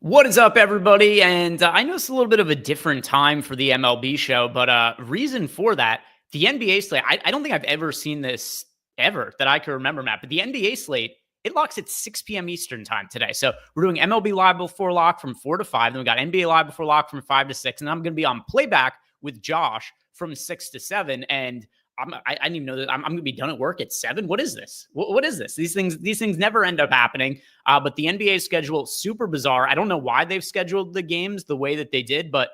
What is up, everybody? And I know it's a little bit of a different time for the MLB show, but reason for that, the NBA slate, I don't think I've ever seen this ever that I can remember, Matt, but the NBA slate, it locks at 6 p.m. Eastern time today. So we're doing MLB Live before lock from 4 to 5. Then we got NBA Live before lock from 5 to 6. And I'm going to be on playback with Josh from 6 to 7. And I didn't even know that I'm going to be done at work at 7. What is this? What is this? These things never end up happening. But the NBA schedule, super bizarre. I don't know why they've scheduled the games the way that they did, but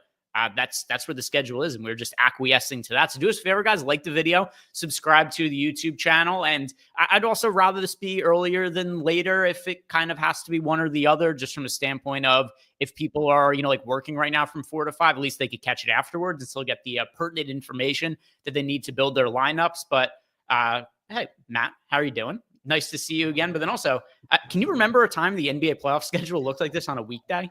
that's where the schedule is, and we're just acquiescing to that. So do us a favor, guys, like the video, subscribe to the YouTube channel, and I'd also rather this be earlier than later if it kind of has to be one or the other, just from a standpoint of if people are, like working right now from 4 to 5, at least they could catch it afterwards and still get the pertinent information that they need to build their lineups. But hey, Matt, how are you doing? Nice to see you again. But then also, can you remember a time the NBA playoff schedule looked like this on a weekday?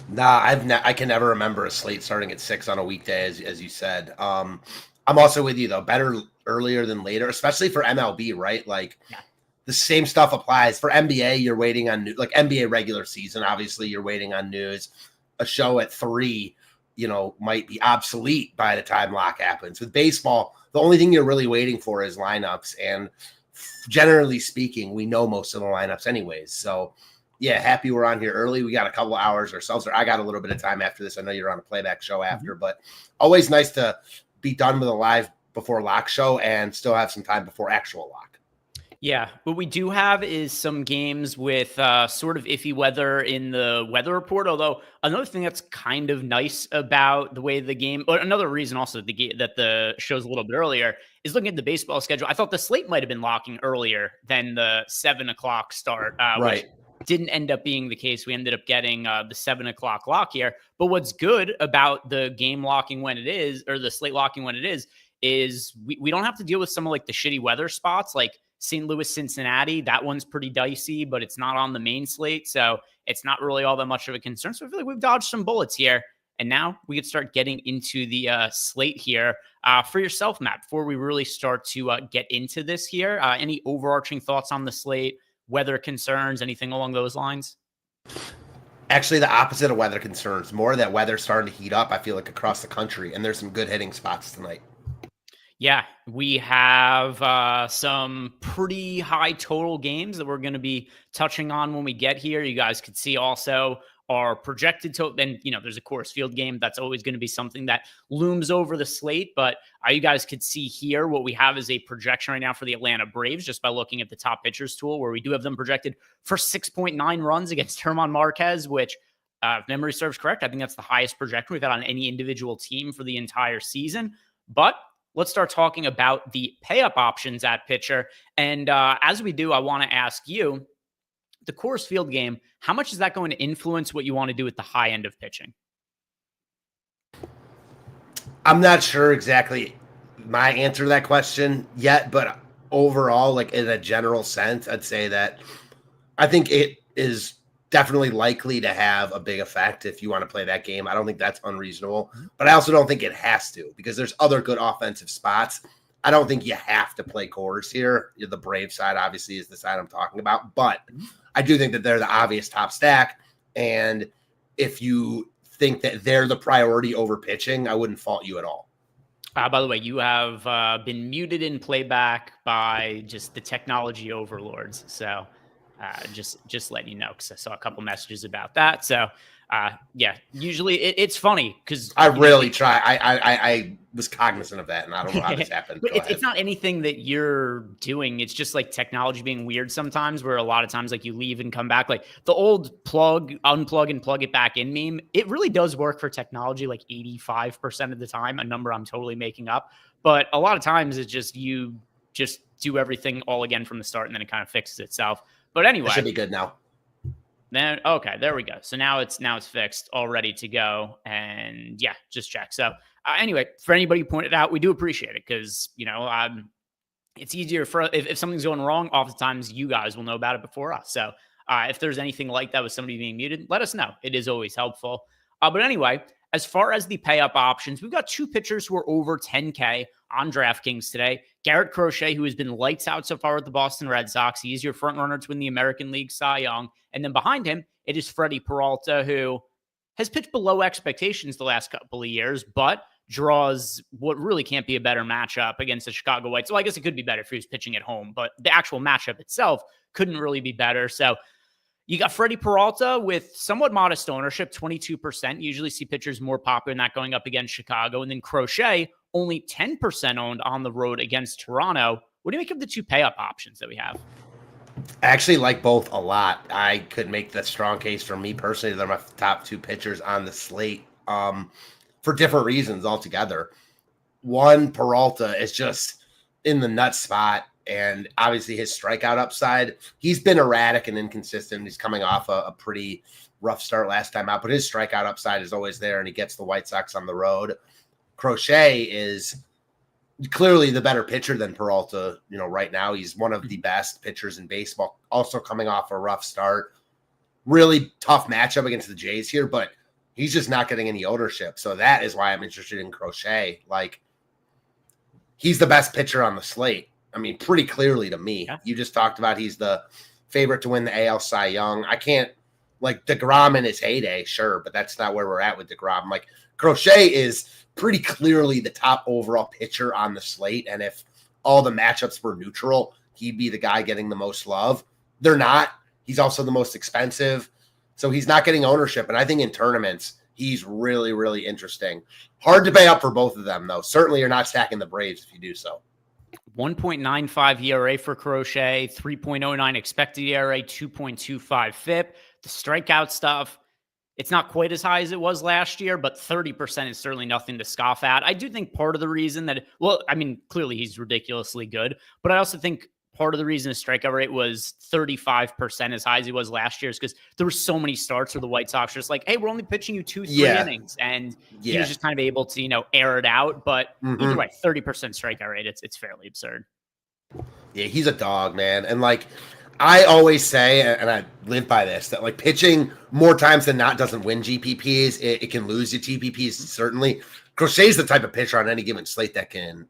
Nah, I can never remember a slate starting at 6 on a weekday, as you said. I'm also with you, though. Better earlier than later, especially for MLB, right? Like, the same stuff applies. For NBA, you're waiting on like NBA regular season. Obviously, you're waiting on news. A show at 3, might be obsolete by the time lock happens. With baseball, the only thing you're really waiting for is lineups. And generally speaking, we know most of the lineups anyways. So, yeah, happy we're on here early. We got a couple of hours ourselves. Or I got a little bit of time after this. I know you're on a playback show after, but always nice to be done with a live before lock show and still have some time before actual lock. Yeah, what we do have is some games with sort of iffy weather in the weather report. Although another thing that's kind of nice about the way the game, or another reason also that the show's a little bit earlier, is looking at the baseball schedule. I thought the slate might have been locking earlier than the 7 o'clock start, right? Which didn't end up being the case. We ended up getting the 7 o'clock lock here. But what's good about the game locking when it is, or the slate locking when it is we don't have to deal with some of like the shitty weather spots, like St. Louis, Cincinnati. That one's pretty dicey, but it's not on the main slate. So it's not really all that much of a concern. So I feel like we've dodged some bullets here. And now we could start getting into the slate here for yourself, Matt, before we really start to get into this here. Any overarching thoughts on the slate, weather concerns, anything along those lines? Actually, the opposite of weather concerns. More that weather's starting to heat up, I feel like, across the country. And there's some good hitting spots tonight. Yeah, we have some pretty high total games that we're going to be touching on when we get here. You guys could see also our projected total. Then, there's a Coors Field game. That's always going to be something that looms over the slate. But you guys could see here what we have is a projection right now for the Atlanta Braves, just by looking at the top pitchers tool, where we do have them projected for 6.9 runs against Herman Marquez, which, if memory serves correct, I think that's the highest projection we've had on any individual team for the entire season. But let's start talking about the pay-up options at pitcher. And as we do, I want to ask you, the Coors Field game, how much is that going to influence what you want to do at the high end of pitching? I'm not sure exactly my answer to that question yet, but overall, like in a general sense, I'd say that I think it is definitely likely to have a big effect if you want to play that game. I don't think that's unreasonable, but I also don't think it has to, because there's other good offensive spots. I don't think you have to play Coors here. The Brave side obviously is the side I'm talking about, but I do think that they're the obvious top stack. And if you think that they're the priority over pitching, I wouldn't fault you at all. By the way, you have been muted in playback by just the technology overlords. So just letting you know, because I saw a couple messages about that. So yeah, usually it's funny because I really try. I was cognizant of that, and I don't know how this happened. But it's not anything that you're doing. It's just like technology being weird sometimes, where a lot of times like you leave and come back. Like the old unplug and plug it back in meme, it really does work for technology like 85% of the time, a number I'm totally making up. But a lot of times it's just you just do everything all again from the start, and then it kind of fixes itself. But anyway, it should be good now. Then okay, there we go. So now it's fixed, all ready to go, and yeah, just check. So anyway, for anybody who pointed out, we do appreciate it because it's easier for if something's going wrong. Oftentimes, you guys will know about it before us. So if there's anything like that with somebody being muted, let us know. It is always helpful. But anyway, as far as the pay up options, we've got two pitchers who are over 10K on DraftKings today. Garrett Crochet, who has been lights out so far with the Boston Red Sox. He is your front runner to win the American League Cy Young. And then behind him, it is Freddie Peralta, who has pitched below expectations the last couple of years, but draws what really can't be a better matchup against the Chicago White Sox. Well, I guess it could be better if he was pitching at home, but the actual matchup itself couldn't really be better. So you got Freddie Peralta with somewhat modest ownership, 22%. You usually see pitchers more popular than that going up against Chicago. And then Crochet, only 10% owned on the road against Toronto. What do you make of the two pay-up options that we have? I actually like both a lot. I could make the strong case for me personally. They're my top two pitchers on the slate for different reasons altogether. One, Peralta is just in the nut spot. And obviously his strikeout upside, he's been erratic and inconsistent. He's coming off a pretty rough start last time out, but his strikeout upside is always there, and he gets the White Sox on the road. Crochet is clearly the better pitcher than Peralta. Right now he's one of the best pitchers in baseball, also coming off a rough start. Really tough matchup against the Jays here, but he's just not getting any ownership. So that is why I'm interested in Crochet. Like, he's the best pitcher on the slate. I mean, pretty clearly to me. Yeah. You just talked about he's the favorite to win the AL Cy Young. I can't, like, deGrom in his heyday, sure, but that's not where we're at with deGrom. Like, Crochet is pretty clearly the top overall pitcher on the slate, and if all the matchups were neutral, he'd be the guy getting the most love. They're not. He's also the most expensive, so he's not getting ownership, and I think in tournaments, he's really, really interesting. Hard to pay up for both of them, though. Certainly you're not stacking the Braves if you do so. 1.95 ERA for Crochet, 3.09 expected ERA, 2.25 FIP. The strikeout stuff, it's not quite as high as it was last year, but 30% is certainly nothing to scoff at. I do think part of the reason that, clearly he's ridiculously good, but I also think part of the reason his strikeout rate was 35% as high as he was last year is because there were so many starts where the White Sox were just like, hey, we're only pitching you 2-3 innings. And he was just kind of able to, air it out. But either way, 30% strikeout rate, it's fairly absurd. Yeah, he's a dog, man. And like I always say, and I live by this, that like pitching more times than not doesn't win GPPs. It can lose you TPPs, certainly. Crochet's the type of pitcher on any given slate that can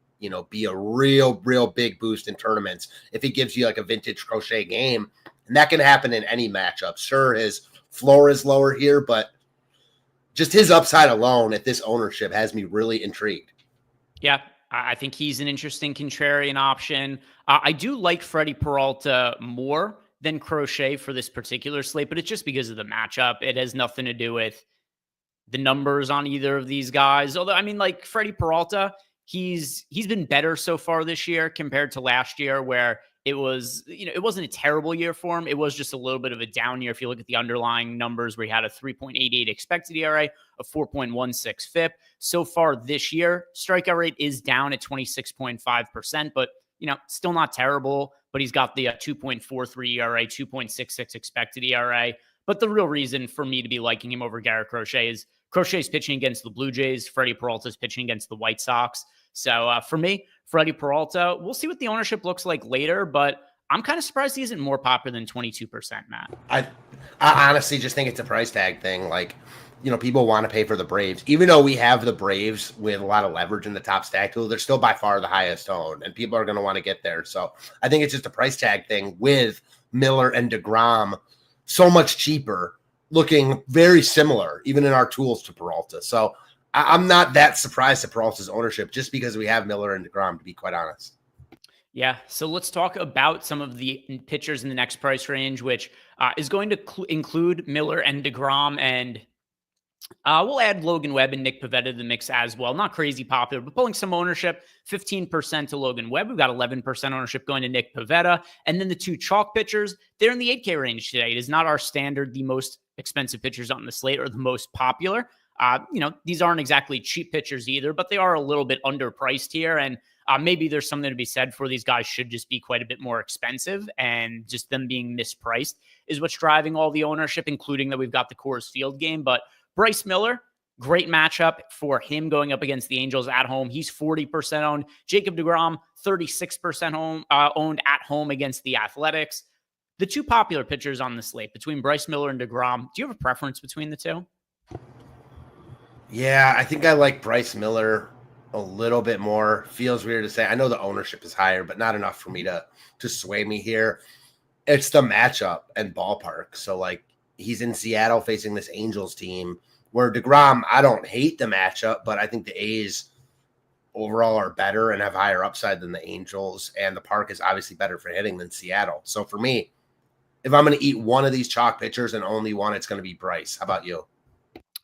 be a real big boost in tournaments if he gives you like a vintage Crochet game. And that can happen in any matchup. Sure, his floor is lower here, but just his upside alone at this ownership has me really intrigued. Yeah, I think he's an interesting contrarian option. I do like Freddie Peralta more than Crochet for this particular slate, but it's just because of the matchup. It has nothing to do with the numbers on either of these guys. Although, like Freddie Peralta, he's been better so far this year compared to last year, where it was, it wasn't a terrible year for him. It was just a little bit of a down year. If you look at the underlying numbers, where he had a 3.88 expected ERA, a 4.16 FIP. So far this year, strikeout rate is down at 26.5%, but still not terrible. But he's got the 2.43 ERA, 2.66 expected ERA. But the real reason for me to be liking him over Garrett Crochet is Crochet's pitching against the Blue Jays. Freddie Peralta's pitching against the White Sox. So for me, Freddie Peralta, we'll see what the ownership looks like later, but I'm kind of surprised he isn't more popular than 22%, Matt. I honestly just think it's a price tag thing. Like, people want to pay for the Braves. Even though we have the Braves with a lot of leverage in the top stack tool, they're still by far the highest owned, and people are going to want to get there. So I think it's just a price tag thing with Miller and deGrom so much cheaper, looking very similar, even in our tools, to Peralta. So I'm not that surprised at Peralta's ownership just because we have Miller and deGrom, to be quite honest. Yeah, so let's talk about some of the pitchers in the next price range, which is going to include Miller and deGrom, and we'll add Logan Webb and Nick Pivetta to the mix as well. Not crazy popular, but pulling some ownership, 15% to Logan Webb. We've got 11% ownership going to Nick Pivetta. And then the two chalk pitchers, they're in the 8K range today. It is not our standard, the most expensive pitchers on the slate or the most popular. These aren't exactly cheap pitchers either, but they are a little bit underpriced here. And maybe there's something to be said for these guys should just be quite a bit more expensive, and just them being mispriced is what's driving all the ownership, including that we've got the Coors Field game. But Bryce Miller, great matchup for him going up against the Angels at home. He's 40% owned. Jacob deGrom, 36% owned at home against the Athletics. The two popular pitchers on the slate between Bryce Miller and deGrom, do you have a preference between the two? Yeah, I think I like Bryce Miller a little bit more. Feels weird to say. I know the ownership is higher, but not enough for me to sway me here. It's the matchup and ballpark. So like he's in Seattle facing this Angels team where deGrom, I don't hate the matchup, but I think the A's overall are better and have higher upside than the Angels, and the park is obviously better for hitting than Seattle. So for me, if I'm going to eat one of these chalk pitchers and only one, it's going to be Bryce. How about you?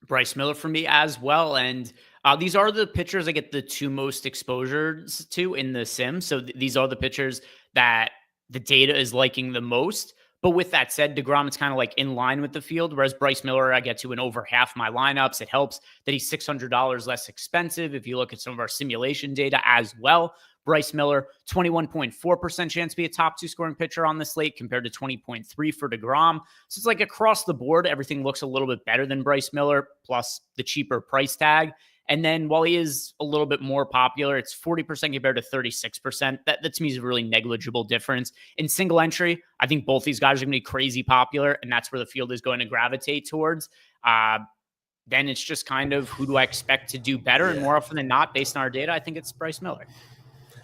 Bryce Miller for me as well. And these are the pitchers I get the two most exposures to in the sim. So these are the pitchers that the data is liking the most. But with that said, deGrom, it's kind of like in line with the field, whereas Bryce Miller, I get to in over half my lineups. It helps that he's $600 less expensive if you look at some of our simulation data as well. Bryce Miller, 21.4% chance to be a top two scoring pitcher on the slate compared to 20.3 for deGrom. So it's like across the board, everything looks a little bit better than Bryce Miller, plus the cheaper price tag. And then while he is a little bit more popular, it's 40% compared to 36%. That to me is a really negligible difference. In single entry, I think both these guys are going to be crazy popular, and that's where the field is going to gravitate towards. Then it's just kind of who do I expect to do better? And more often than not, based on our data, I think it's Bryce Miller.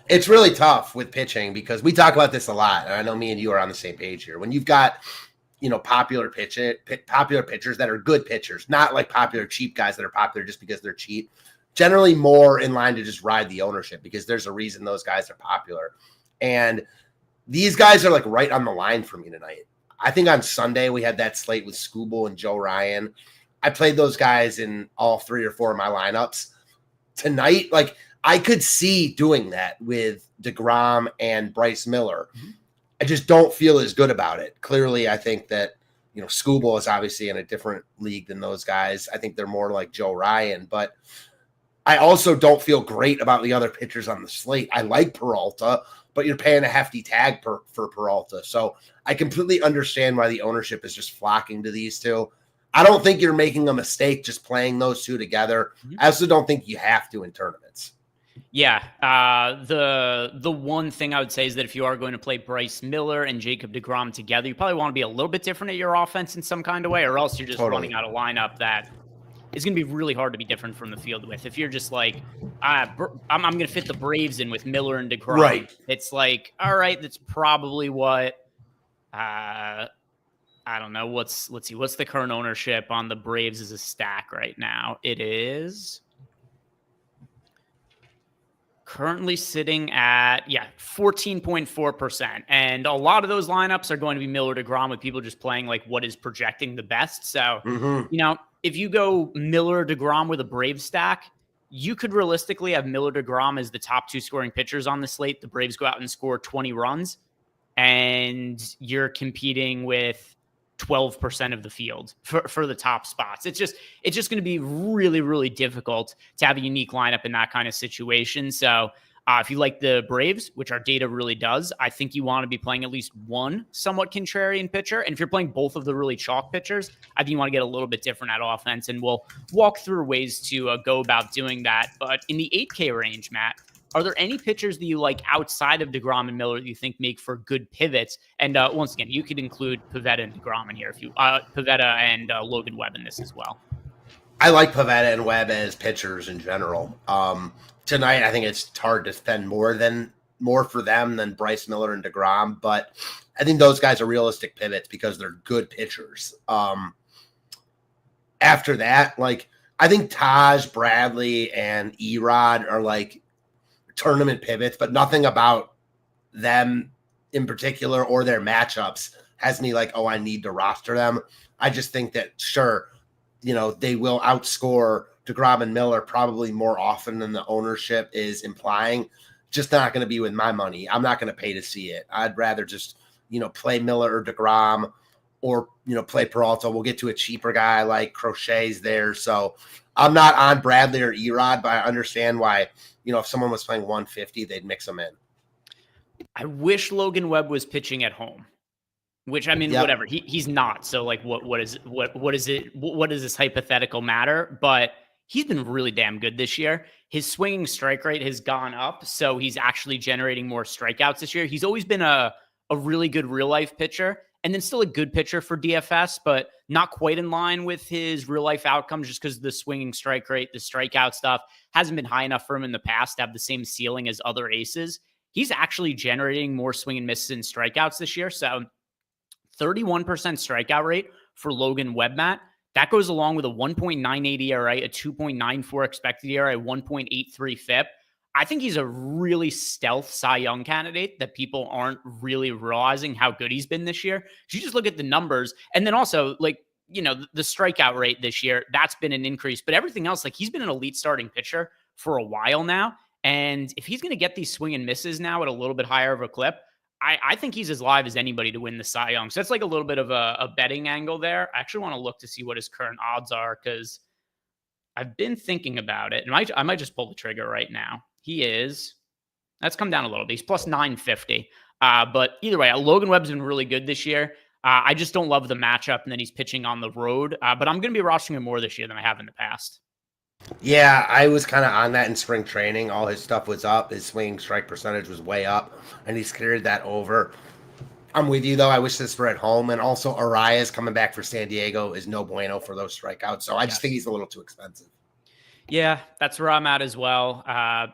It's really tough with pitching because we talk about this a lot, and I know me and you are on the same page here. When you've got, popular pitchers that are good pitchers, not like popular cheap guys that are popular just because they're cheap, generally more in line to just ride the ownership because there's a reason those guys are popular. And these guys are like right on the line for me tonight. I think on Sunday we had that slate with Scooble and Joe Ryan. I played those guys in all 3 or 4 of my lineups. Tonight, like I could see doing that with deGrom and Bryce Miller. Mm-hmm. I just don't feel as good about it. Clearly, I think that, Scooble is obviously in a different league than those guys. I think they're more like Joe Ryan, but I also don't feel great about the other pitchers on the slate. I like Peralta, but you're paying a hefty tag for Peralta. So I completely understand why the ownership is just flocking to these two. I don't think you're making a mistake just playing those two together. Mm-hmm. I also don't think you have to in tournaments. Yeah. The one thing I would say is that if you are going to play Bryce Miller and Jacob deGrom together, you probably want to be a little bit different at your offense in some kind of way, or else you're just running out a lineup that is going to be really hard to be different from the field with. If you're just like, I'm going to fit the Braves in with Miller and deGrom, right? It's like, all right, that's probably what, I don't know. Let's see. What's the current ownership on the Braves as a stack right now? It is currently sitting at 14.4%. And a lot of those lineups are going to be Miller deGrom with people just playing like what is projecting the best. So, if you go Miller deGrom with a Brave stack, you could realistically have Miller deGrom as the top two scoring pitchers on the slate. The Braves go out and score 20 runs, and you're competing with 12% of the field for the top spots. It's just going to be really, really difficult to have a unique lineup in that kind of situation. So if you like the Braves, which our data really does, I think you want to be playing at least one somewhat contrarian pitcher. And if you're playing both of the really chalk pitchers, I think you want to get a little bit different at offense. And we'll walk through ways to go about doing that. But in the 8K range, Matt, are there any pitchers that you like outside of deGrom and Miller that you think make for good pivots? And once again, you could include Pivetta and deGrom in here if you Pivetta and Logan Webb in this as well. I like Pivetta and Webb as pitchers in general. Tonight, I think it's hard to spend more for them than Bryce Miller and deGrom, but I think those guys are realistic pivots because they're good pitchers. After that, like I think Taj Bradley and Erod are like tournament pivots, but nothing about them in particular or their matchups has me like, oh, I need to roster them. I just think that sure, they will outscore deGrom and Miller probably more often than the ownership is implying. Just not going to be with my money. I'm not going to pay to see it. I'd rather just, play Miller or deGrom or, play Peralta. We'll get to a cheaper guy like Crochet's there. So I'm not on Bradley or Erod, but I understand why, if someone was playing 150, they'd mix them in. I wish Logan Webb was pitching at home, which I mean, whatever. He's not. So like, what does this hypothetical matter? But he's been really damn good this year. His swinging strike rate has gone up, so he's actually generating more strikeouts this year. He's always been a really good real life pitcher, and then still a good pitcher for DFS, but not quite in line with his real life outcomes just because of the swinging strike rate, the strikeout stuff hasn't been high enough for him in the past to have the same ceiling as other aces. He's actually generating more swing and misses and strikeouts this year. So 31% strikeout rate for Logan Webmat. That goes along with a 1.98 ERA, a 2.94 expected ERA, a 1.83 FIP. I think he's a really stealth Cy Young candidate that people aren't really realizing how good he's been this year. You just look at the numbers, and then also like, the strikeout rate this year, that's been an increase, but everything else, like he's been an elite starting pitcher for a while now. And if he's going to get these swing and misses now at a little bit higher of a clip, I think he's as live as anybody to win the Cy Young. So that's like a little bit of a betting angle there. I actually want to look to see what his current odds are because I've been thinking about it. And I might just pull the trigger right now. That's come down a little bit. He's plus 950. But either way, Logan Webb's been really good this year. I just don't love the matchup, and then he's pitching on the road. But I'm going to be rostering him more this year than I have in the past. Yeah, I was kind of on that in spring training. All his stuff was up. His swinging strike percentage was way up, and he's carried that over. I'm with you, though. I wish this were at home. And also, Arias coming back for San Diego is no bueno for those strikeouts. So I just think he's a little too expensive. Yeah, that's where I'm at as well.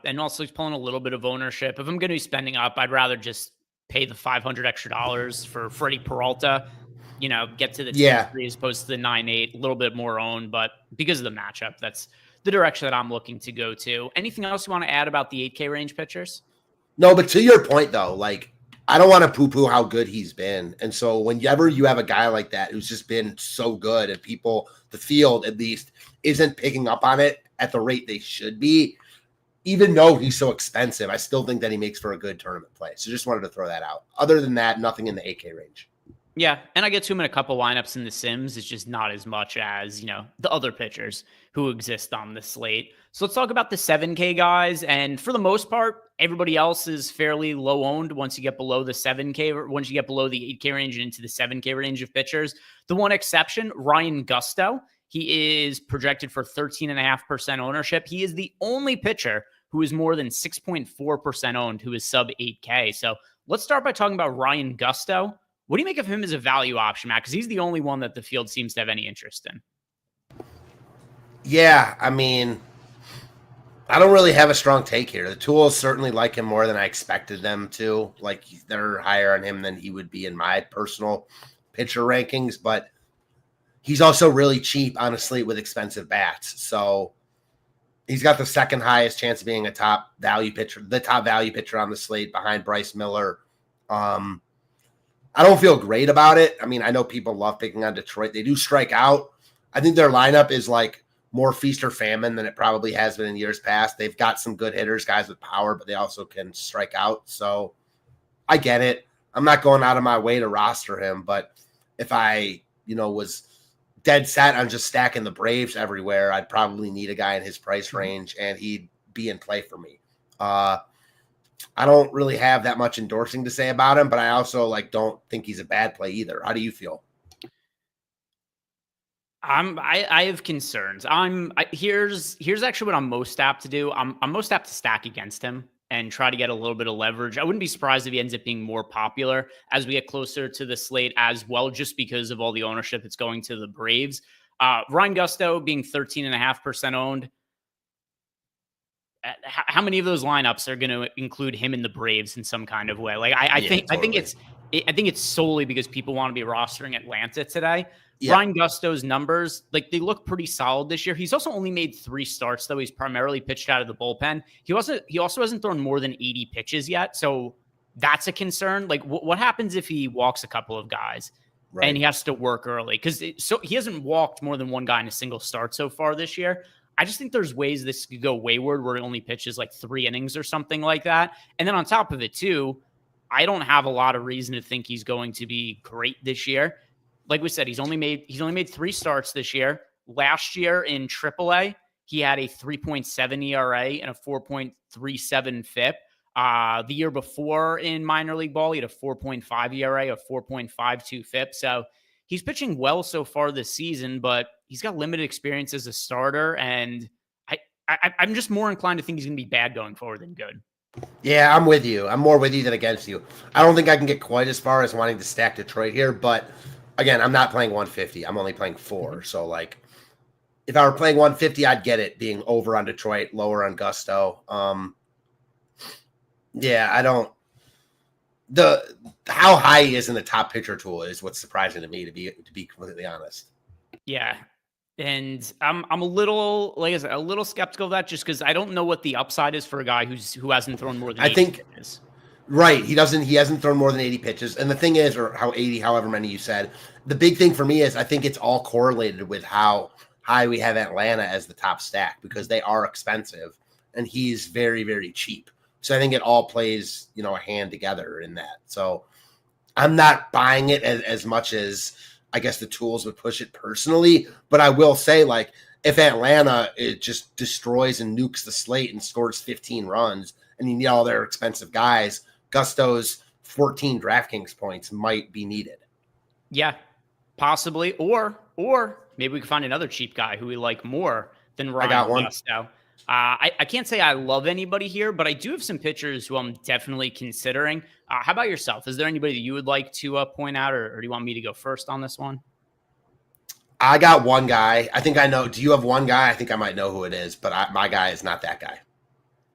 And also, he's pulling a little bit of ownership. If I'm going to be spending up, I'd rather just pay the $500 extra for Freddie Peralta. Get to the 10-3 as opposed to the 9-8, a little bit more owned. But because of the matchup, that's the direction that I'm looking to go to. Anything else you want to add about the 8K range pitchers? No, but to your point, though, like, I don't want to poo-poo how good he's been. And so whenever you have a guy like that who's just been so good and people, the field at least, isn't picking up on it at the rate they should be, even though he's so expensive, I still think that he makes for a good tournament play. So just wanted to throw that out. Other than that, nothing in the 8K range. Yeah, and I get to him in a couple lineups in the Sims. It's just not as much as, the other pitchers who exist on the slate. So let's talk about the 7K guys. And for the most part, everybody else is fairly low owned once you get below the 7K, once you get below the 8K range and into the 7K range of pitchers. The one exception, Ryan Gusto. He is projected for 13.5% ownership. He is the only pitcher who is more than 6.4% owned, who is sub 8K. So let's start by talking about Ryan Gusto. What do you make of him as a value option, Matt? Because he's the only one that the field seems to have any interest in. Yeah, I mean, I don't really have a strong take here. The tools certainly like him more than I expected them to. Like, they're higher on him than he would be in my personal pitcher rankings. But he's also really cheap, honestly, with expensive bats. So he's got the second highest chance of being a top value pitcher, the top value pitcher on the slate behind Bryce Miller. I don't feel great about it. I mean, I know people love picking on Detroit. They do strike out. I think their lineup is like more feast or famine than it probably has been in years past. They've got some good hitters, guys with power, but they also can strike out. So I get it. I'm not going out of my way to roster him, but if I, was dead set on just stacking the Braves everywhere, I'd probably need a guy in his price range, and he'd be in play for me. I don't really have that much endorsing to say about him, but I also don't think he's a bad play either. How do you feel? I have concerns. Here's actually what I'm most apt to do. I'm most apt to stack against him and try to get a little bit of leverage. I wouldn't be surprised if he ends up being more popular as we get closer to the slate as well, just because of all the ownership that's going to the Braves. Ryan Gusto being 13.5% owned. How many of those lineups are going to include him and the Braves in some kind of way? I think it's solely because people want to be rostering Atlanta today. Yeah. Ryan Gusto's numbers, they look pretty solid this year. He's also only made 3 starts, though. He's primarily pitched out of the bullpen. He also hasn't thrown more than 80 pitches yet. So that's a concern. What happens if he walks a couple of guys and he has to work early? Because he hasn't walked more than one guy in a single start so far this year. I just think there's ways this could go wayward where it only pitches 3 innings or something like that. And then on top of it, too, I don't have a lot of reason to think he's going to be great this year. Like we said, he's only made 3 starts this year. Last year in AAA, he had a 3.7 ERA and a 4.37 FIP. The year before in minor league ball, he had a 4.5 ERA, a 4.52 FIP. So he's pitching well so far this season, but he's got limited experience as a starter, and I'm just more inclined to think he's going to be bad going forward than good. Yeah, I'm with you. I'm more with you than against you. I don't think I can get quite as far as wanting to stack Detroit here, but again, I'm not playing 150. I'm only playing 4. So like, if I were playing 150, I'd get it being over on Detroit, lower on Gusto. Yeah, I don't. How high he is in the top pitcher tool is what's surprising to me, to be completely honest. Yeah. And I'm a little, like I said, a little skeptical of that, just because I don't know what the upside is for a guy who hasn't thrown more than 80 pitches. Right. He hasn't thrown more than 80 pitches. And the thing is, or however many you said, the big thing for me is I think it's all correlated with how high we have Atlanta as the top stack, because they are expensive and he's very, very cheap. So I think it all plays, a hand together in that. So I'm not buying it as much as I guess the tools would push it personally. But I will say, like, if Atlanta, it just destroys and nukes the slate and scores 15 runs and you need all their expensive guys, Gusto's 14 DraftKings points might be needed. Yeah, possibly. Or maybe we can find another cheap guy who we like more than Ryan. I got one. Gusto. I can't say I love anybody here, but I do have some pitchers who I'm definitely considering. How about yourself? Is there anybody that you would like to point out, or do you want me to go first on this one? I got one guy. I think I know. Do you have one guy? I think I might know who it is, but my guy is not that guy.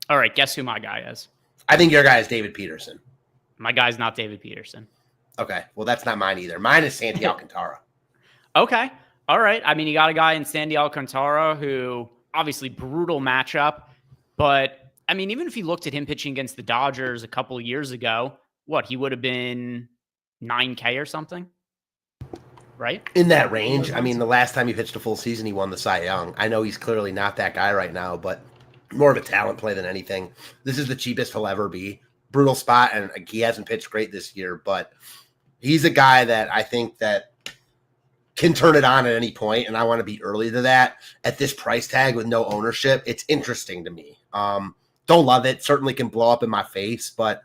All right, guess who my guy is? I think your guy is David Peterson. My guy's not David Peterson. Okay, well, that's not mine either. Mine is Sandy Alcantara. Okay, all right. I mean, you got a guy in Sandy Alcantara who obviously brutal matchup, but I mean, even if you looked at him pitching against the Dodgers a couple of years ago, he would have been 9K or something, right? In that range. I mean, the last time he pitched a full season, he won the Cy Young. I know he's clearly not that guy right now, but more of a talent play than anything. This is the cheapest he'll ever be. Brutal spot, and he hasn't pitched great this year, but he's a guy that I think that can turn it on at any point, and I want to be early to that. At this price tag with no ownership, it's interesting to me. Don't love it. Certainly can blow up in my face, but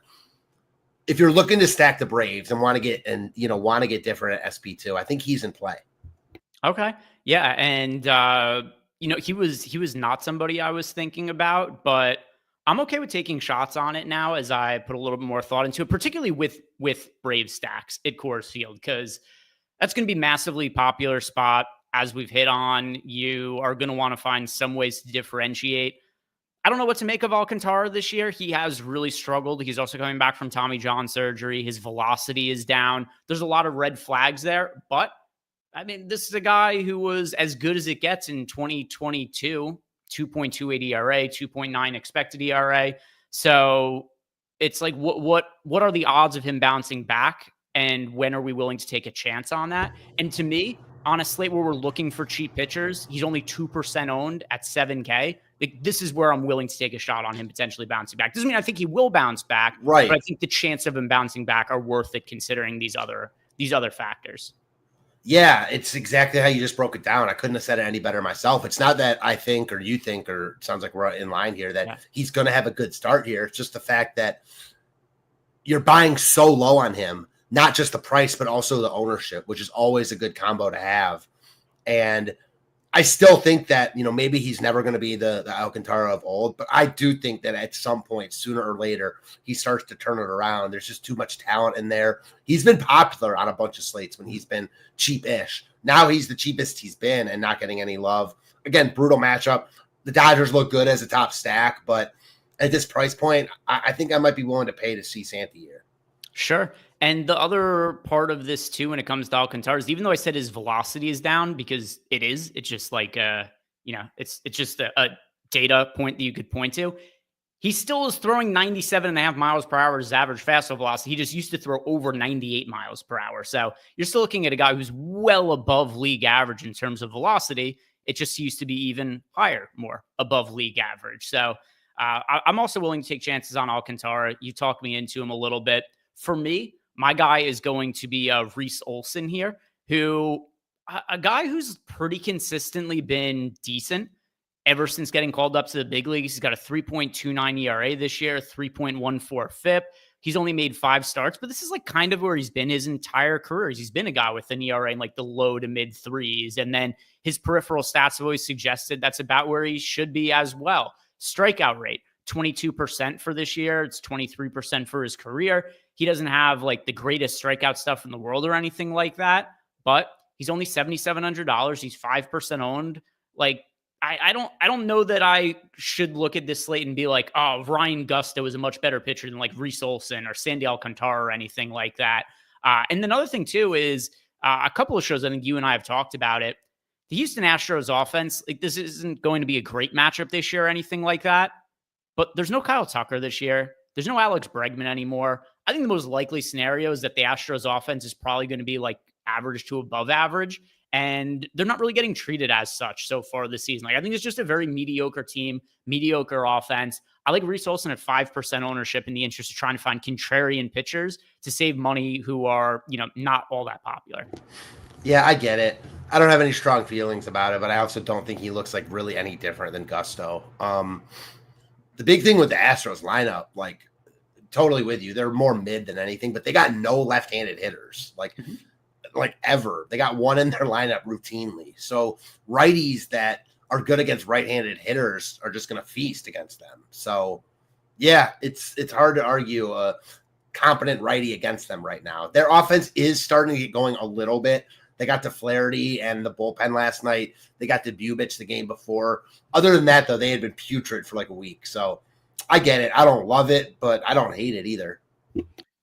if you're looking to stack the Braves and want to get different at SP2, I think he's in play. Okay, yeah, and he was not somebody I was thinking about, but I'm okay with taking shots on it now as I put a little bit more thought into it, particularly with Brave stacks at Coors Field, because that's going to be massively popular spot. As we've hit on, you are going to want to find some ways to differentiate. I don't know what to make of Alcantara this year. He has really struggled. He's also coming back from Tommy John surgery. His velocity is down. There's a lot of red flags there, but I mean, this is a guy who was as good as it gets in 2022, 2.28 ERA, 2.9 expected ERA. So it's like, what are the odds of him bouncing back? And when are we willing to take a chance on that? And to me, on a slate where we're looking for cheap pitchers, he's only 2% owned at 7K. Like, this is where I'm willing to take a shot on him potentially bouncing back. Doesn't mean I think he will bounce back, right? But I think the chance of him bouncing back are worth it considering these other factors. Yeah, it's exactly how you just broke it down. I couldn't have said it any better myself. It's not that I think, or you think, or it sounds like we're in line here, that he's going to have a good start here. It's just the fact that you're buying so low on him, not just the price, but also the ownership, which is always a good combo to have. And I still think that, maybe he's never going to be the Alcantara of old, but I do think that at some point, sooner or later, he starts to turn it around. There's just too much talent in there. He's been popular on a bunch of slates when he's been cheap-ish. Now he's the cheapest he's been and not getting any love. Again, brutal matchup. The Dodgers look good as a top stack, but at this price point, I think I might be willing to pay to see Santi here. Sure. And the other part of this too, when it comes to Alcantara, is even though I said his velocity is down, because it's just like it's just a data point that you could point to. He still is throwing 97.5 miles per hour as average fastball velocity. He just used to throw over 98 miles per hour. So you're still looking at a guy who's well above league average in terms of velocity. It just used to be even higher, more above league average. So I'm also willing to take chances on Alcantara. You talked me into him a little bit. For me, my guy is going to be Reese Olson here, who a guy who's pretty consistently been decent ever since getting called up to the big leagues. He's got a 3.29 ERA this year, 3.14 FIP. He's only made 5 starts, but this is like kind of where he's been his entire career. He's been a guy with an ERA in like the low to mid 3s. And then his peripheral stats have always suggested that's about where he should be as well. Strikeout rate, 22% for this year. It's 23% for his career. He doesn't have like the greatest strikeout stuff in the world or anything like that, but he's only $7,700. He's 5% owned. Like, I don't know that I should look at this slate and be like, oh, Ryan Gusto is a much better pitcher than like Reese Olson or Sandy Alcantara or anything like that. And another thing too is a couple of shows, I think you and I have talked about it. The Houston Astros offense, like this isn't going to be a great matchup this year or anything like that. But there's no Kyle Tucker this year. There's no Alex Bregman anymore. I think the most likely scenario is that the Astros offense is probably going to be like average to above average. And they're not really getting treated as such so far this season. Like, I think it's just a very mediocre team, mediocre offense. I like Reese Olson at 5% ownership in the interest of trying to find contrarian pitchers to save money who are, not all that popular. Yeah, I get it. I don't have any strong feelings about it, but I also don't think he looks like really any different than Gusto. The big thing with the Astros lineup, like, totally with you, they're more mid than anything, but they got no left-handed hitters. Like ever. They got one in their lineup routinely. So righties that are good against right-handed hitters are just going to feast against them. So yeah, it's hard to argue a competent righty against them right now. Their offense is starting to get going a little bit. They got to Flaherty and the bullpen last night. They got to Bubich the game before. Other than that, though, they had been putrid for like a week. So I get it. I don't love it, but I don't hate it either.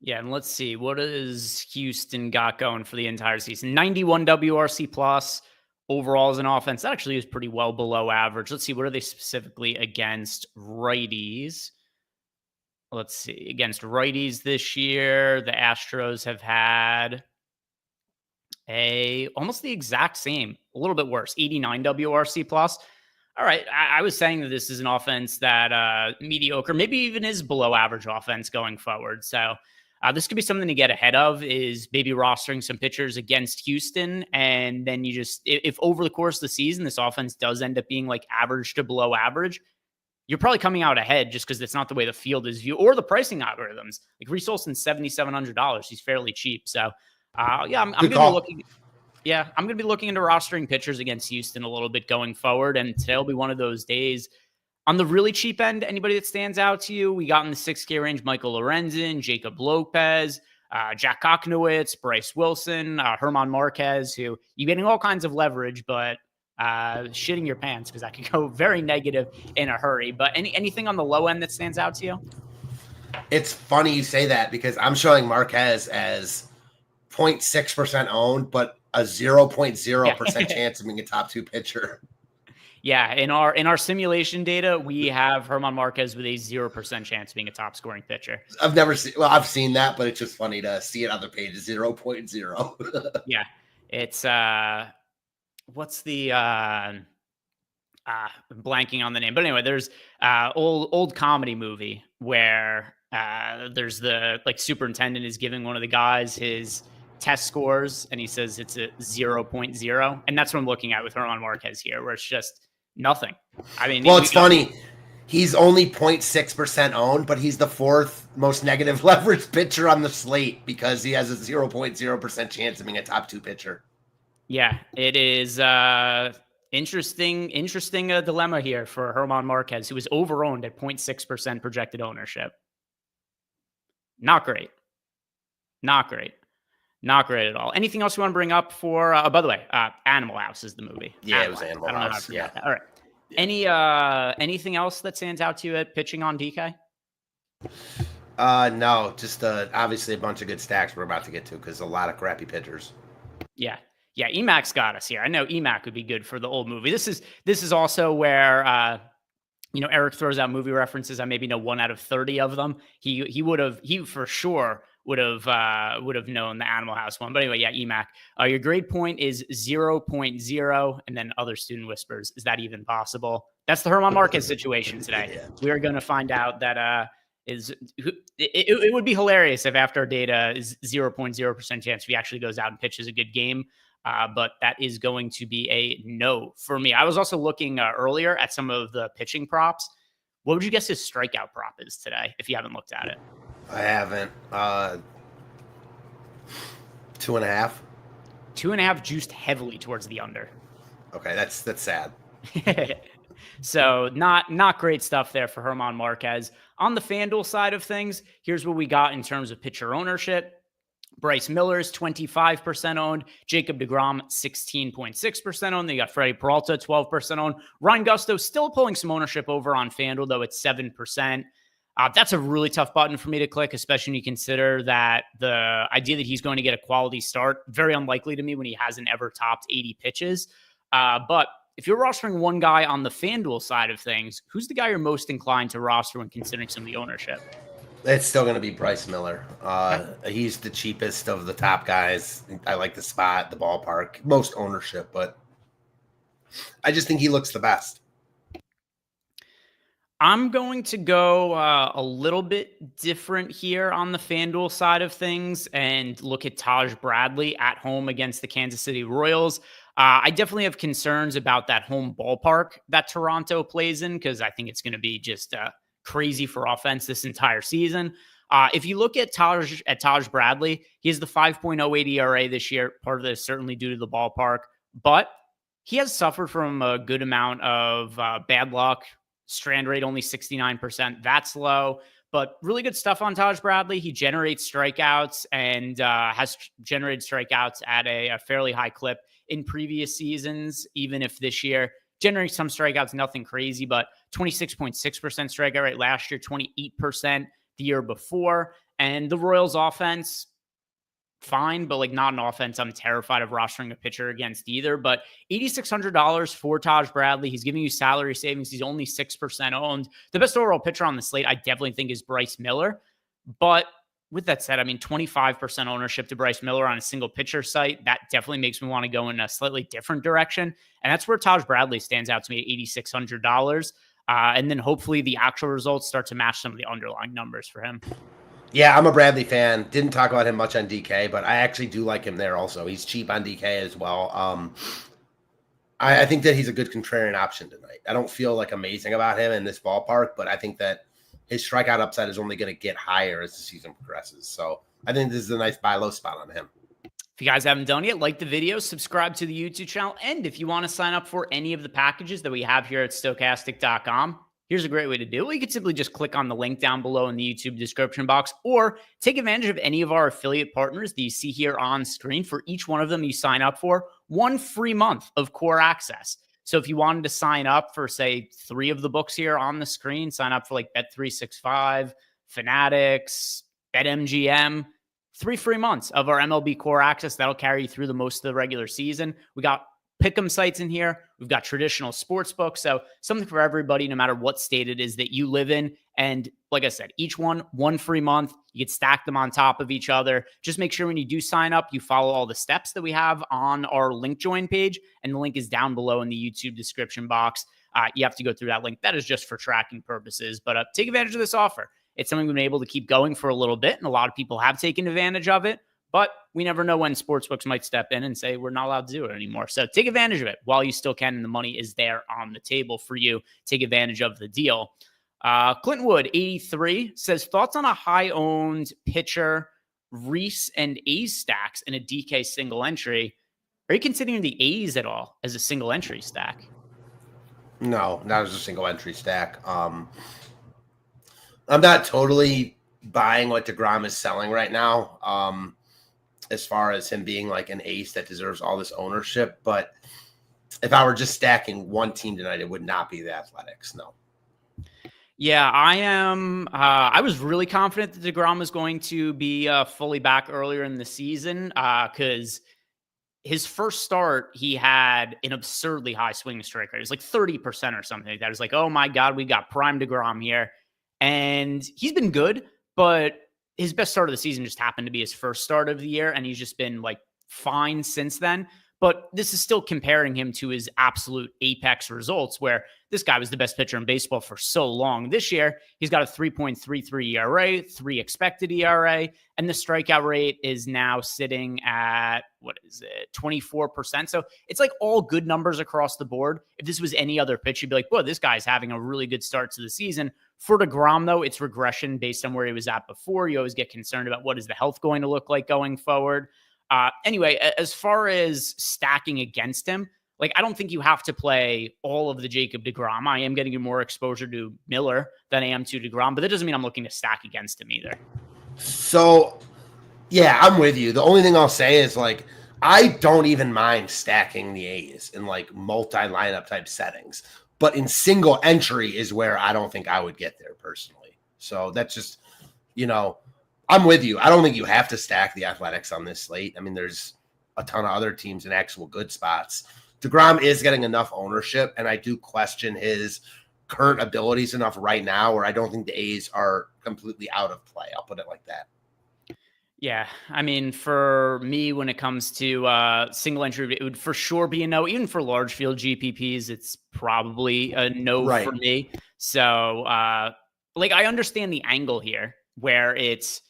Yeah, and let's see. What has Houston got going for the entire season? 91 WRC plus overall as an offense. That actually is pretty well below average. Let's see. What are they specifically against righties? Let's see. Against righties this year, the Astros have had almost the exact same, a little bit worse, 89 WRC plus. All right. I was saying that this is an offense that mediocre, maybe even is below average offense going forward. So this could be something to get ahead of, is maybe rostering some pitchers against Houston. And then you just, if over the course of the season, this offense does end up being like average to below average, you're probably coming out ahead just because it's not the way the field is viewed or the pricing algorithms. Like Reese Olson's $7,700. He's fairly cheap. So yeah, I'm going to be looking. Yeah, I'm going to be looking into rostering pitchers against Houston a little bit going forward. And today will be one of those days. On the really cheap end, anybody that stands out to you, we got in the 6K range, Michael Lorenzen, Jacob Lopez, Jack Koknowitz, Bryce Wilson, Herman Marquez, who you're getting all kinds of leverage, but shitting your pants because that could go very negative in a hurry. But anything on the low end that stands out to you? It's funny you say that because I'm showing Marquez as 0.6% owned, but a 0.0% chance of being a top two pitcher. Yeah, in our simulation data, we have Herman Marquez with a 0% chance of being a top scoring pitcher. I've seen that, but it's just funny to see it on the page, 0.0. Yeah, it's what's the blanking on the name, but anyway, there's old comedy movie where there's the like superintendent is giving one of the guys his test scores and he says it's a 0.0, and that's what I'm looking at with Herman Marquez here, where it's just nothing. I mean, well, it's funny. He's only 0.6% owned, but he's the fourth most negative leverage pitcher on the slate because he has a 0.0% chance of being a top two pitcher. Yeah, it is interesting dilemma here for Herman Marquez, who is over-owned at 0.6% projected ownership. Not great. Not great at all. Anything else you want to bring up for, by the way, Animal House is the movie. Yeah, it was Animal House. Yeah. All right. Yeah. Anything else that stands out to you at pitching on DK? No, just obviously a bunch of good stacks we're about to get to because a lot of crappy pitchers. Yeah. Emac's got us here. I know Emac would be good for the old movie. This is also where Eric throws out movie references. I maybe know 1 out of 30 of them. He for sure would have known the Animal House one. But anyway, yeah, Emac. Your grade point is 0.0, and then other student whispers. Is that even possible? That's the Herman Marquez situation today. Yeah. We are going to find out that it would be hilarious if after our data is 0.0% chance if he actually goes out and pitches a good game. But that is going to be a no for me. I was also looking earlier at some of the pitching props. What would you guess his strikeout prop is today if you haven't looked at it? I haven't. 2.5. 2.5 juiced heavily towards the under. Okay, that's sad. So not great stuff there for Herman Marquez. On the FanDuel side of things, here's what we got in terms of pitcher ownership. Bryce Miller is 25% owned. Jacob deGrom, 16.6% owned. Then you got Freddie Peralta, 12% owned. Ryan Gusto still pulling some ownership over on FanDuel, though it's 7%. That's a really tough button for me to click, especially when you consider that the idea that he's going to get a quality start, very unlikely to me when he hasn't ever topped 80 pitches. But if you're rostering one guy on the FanDuel side of things, who's the guy you're most inclined to roster when considering some of the ownership? It's still going to be Bryce Miller. He's the cheapest of the top guys. I like the spot, the ballpark, most ownership, but I just think he looks the best. I'm going to go a little bit different here on the FanDuel side of things and look at Taj Bradley at home against the Kansas City Royals. I definitely have concerns about that home ballpark that Toronto plays in because I think it's going to be just crazy for offense this entire season. If you look at Taj Bradley, he has the 5.08 ERA this year. Part of this certainly due to the ballpark, but he has suffered from a good amount of bad luck. Strand rate only 69%. That's low, but really good stuff on Taj Bradley. He generates strikeouts and has generated strikeouts at a fairly high clip in previous seasons, even if this year generating some strikeouts, nothing crazy, but 26.6% strikeout rate last year, 28% the year before. And the Royals offense, fine, but like not an offense I'm terrified of rostering a pitcher against either. But $8,600 for Taj Bradley. He's giving you salary savings. He's only 6% owned. The best overall pitcher on the slate, I definitely think, is Bryce Miller. But with that said, I mean, 25% ownership to Bryce Miller on a single pitcher site, that definitely makes me want to go in a slightly different direction. And that's where Taj Bradley stands out to me at $8,600. And then hopefully the actual results start to match some of the underlying numbers for him. Yeah, I'm a Bradley fan. Didn't talk about him much on DK, but I actually do like him there also. He's cheap on DK as well. I think that he's a good contrarian option tonight. I don't feel like amazing about him in this ballpark, but I think that his strikeout upside is only going to get higher as the season progresses. So I think this is a nice buy low spot on him. If you guys haven't done yet, like the video, subscribe to the YouTube channel, and if you want to sign up for any of the packages that we have here at Stokastic.com, here's a great way to do it. You could simply just click on the link down below in the YouTube description box or take advantage of any of our affiliate partners that you see here on screen. For each one of them you sign up for, 1 free month of core access. So if you wanted to sign up for, say, 3 of the books here on the screen, sign up for like Bet365, Fanatics, BetMGM, 3 free months of our MLB core access. That'll carry you through the most of the regular season. We got pick'em sites in here. We've got traditional sportsbook. So something for everybody, no matter what state it is that you live in. And like I said, each one free month. You can stack them on top of each other. Just make sure when you do sign up, you follow all the steps that we have on our link join page. And the link is down below in the YouTube description box. You have to go through that link. That is just for tracking purposes. But take advantage of this offer. It's something we've been able to keep going for a little bit. And a lot of people have taken advantage of it. But we never know when sportsbooks might step in and say we're not allowed to do it anymore. So take advantage of it while you still can, and the money is there on the table for you. Take advantage of the deal. Clinton Wood, 83, says, thoughts on a high-owned pitcher, Reese and A's stacks in a DK single entry. Are you considering the A's at all as a single entry stack? No, not as a single entry stack. I'm not totally buying what deGrom is selling right now. As far as him being like an ace that deserves all this ownership. But if I were just stacking one team tonight, it would not be the Athletics. No. Yeah, I am. I was really confident that deGrom was going to be fully back earlier in the season because his first start, he had an absurdly high swing strike rate. It was like 30% or something like that. It was like, oh my God, we got prime deGrom here. And he's been good, but his best start of the season just happened to be his first start of the year, and he's just been like fine since then. But this is still comparing him to his absolute apex results, where this guy was the best pitcher in baseball for so long. This year, he's got a 3.33 ERA, 3 expected ERA, and the strikeout rate is now sitting at, 24%. So it's like all good numbers across the board. If this was any other pitch, you'd be like, boy, this guy's having a really good start to the season. For deGrom, though, it's regression based on where he was at before. You always get concerned about what is the health going to look like going forward. Anyway, as far as stacking against him, like, I don't think you have to play all of the Jacob deGrom. I am getting more exposure to Miller than I am to deGrom, but that doesn't mean I'm looking to stack against him either. So Yeah, I'm with you. The only thing I'll say is like I don't even mind stacking the A's in like multi-lineup type settings, but in single entry is where I don't think I would get there personally. So that's just, you know, I'm with you. I don't think you have to stack the Athletics on this slate. I mean, there's a ton of other teams in actual good spots. DeGrom is getting enough ownership, and I do question his current abilities enough right now where I don't think the A's are completely out of play. I'll put it like that. Yeah, I mean, for me, when it comes to single entry, it would for sure be a no. Even for large field GPPs, it's probably a no for Right. me. So, like, I understand the angle here where it's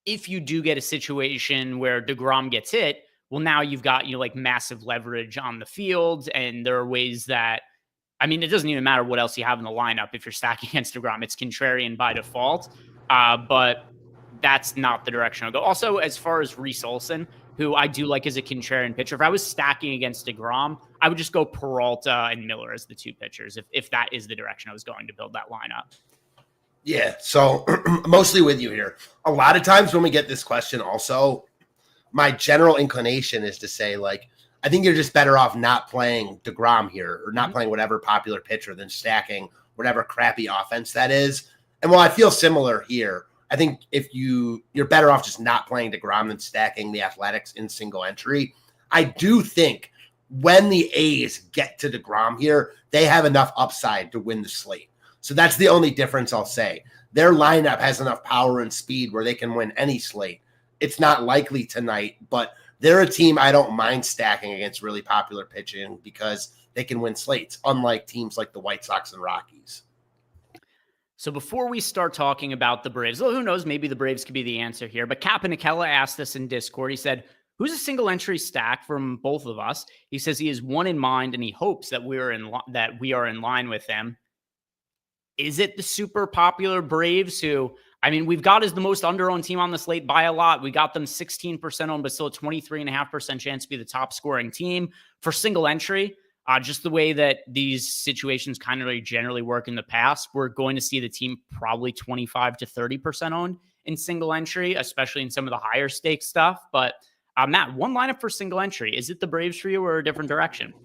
if you do get a situation where DeGrom gets hit, well, now you've got, like massive leverage on the field. And there are ways that, I mean, it doesn't even matter what else you have in the lineup. If you're stacking against DeGrom, it's contrarian by default. But that's not the direction I'll go. Also, as far as Reese Olson, who I do like as a contrarian pitcher, if I was stacking against DeGrom, I would just go Peralta and Miller as the two pitchers if that is the direction I was going to build that lineup. Yeah, so mostly with you here. A lot of times when we get this question also, my general inclination is to say, like, I think you're just better off not playing DeGrom here or not playing whatever popular pitcher than stacking whatever crappy offense that is. And while I feel similar here, I think if you're better off just not playing DeGrom than stacking the Athletics in single entry. I do think when the A's get to DeGrom here, they have enough upside to win the slate. So that's the only difference I'll say. Their lineup has enough power and speed where they can win any slate. It's not likely tonight, but they're a team I don't mind stacking against really popular pitching because they can win slates, unlike teams like the White Sox and Rockies. So before we start talking about the Braves, well, who knows, maybe the Braves could be the answer here. But Capanicella asked us in Discord. He said, who's a single entry stack from both of us? He says he has one in mind and he hopes that we are in line with him. Is it the super popular Braves who, I mean, we've got as the most under-owned team on the slate by a lot. We got them 16% owned, but still a 23.5% chance to be the top scoring team. For single entry, just the way that these situations kind of generally work in the past, we're going to see the team probably 25 to 30% owned in single entry, especially in some of the higher stakes stuff. But Matt, one lineup for single entry. Is it the Braves for you or a different direction?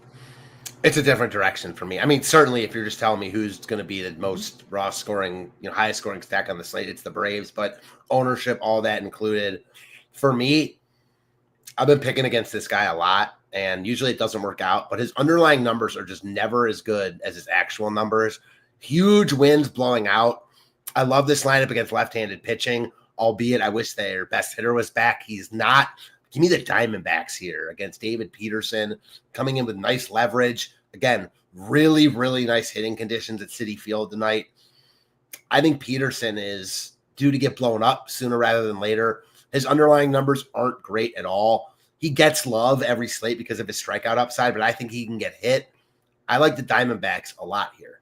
It's a different direction for me. I mean, certainly if you're just telling me who's going to be the most raw scoring, highest scoring stack on the slate, it's the Braves, but ownership, all that included. For me, I've been picking against this guy a lot, and usually it doesn't work out, but his underlying numbers are just never as good as his actual numbers. Huge wins blowing out. I love this lineup against left-handed pitching, albeit I wish their best hitter was back. He's not. Give me the Diamondbacks here against David Peterson, coming in with nice leverage. Again, really, really nice hitting conditions at Citi Field tonight. I think Peterson is due to get blown up sooner rather than later. His underlying numbers aren't great at all. He gets love every slate because of his strikeout upside, but I think he can get hit. I like the Diamondbacks a lot here.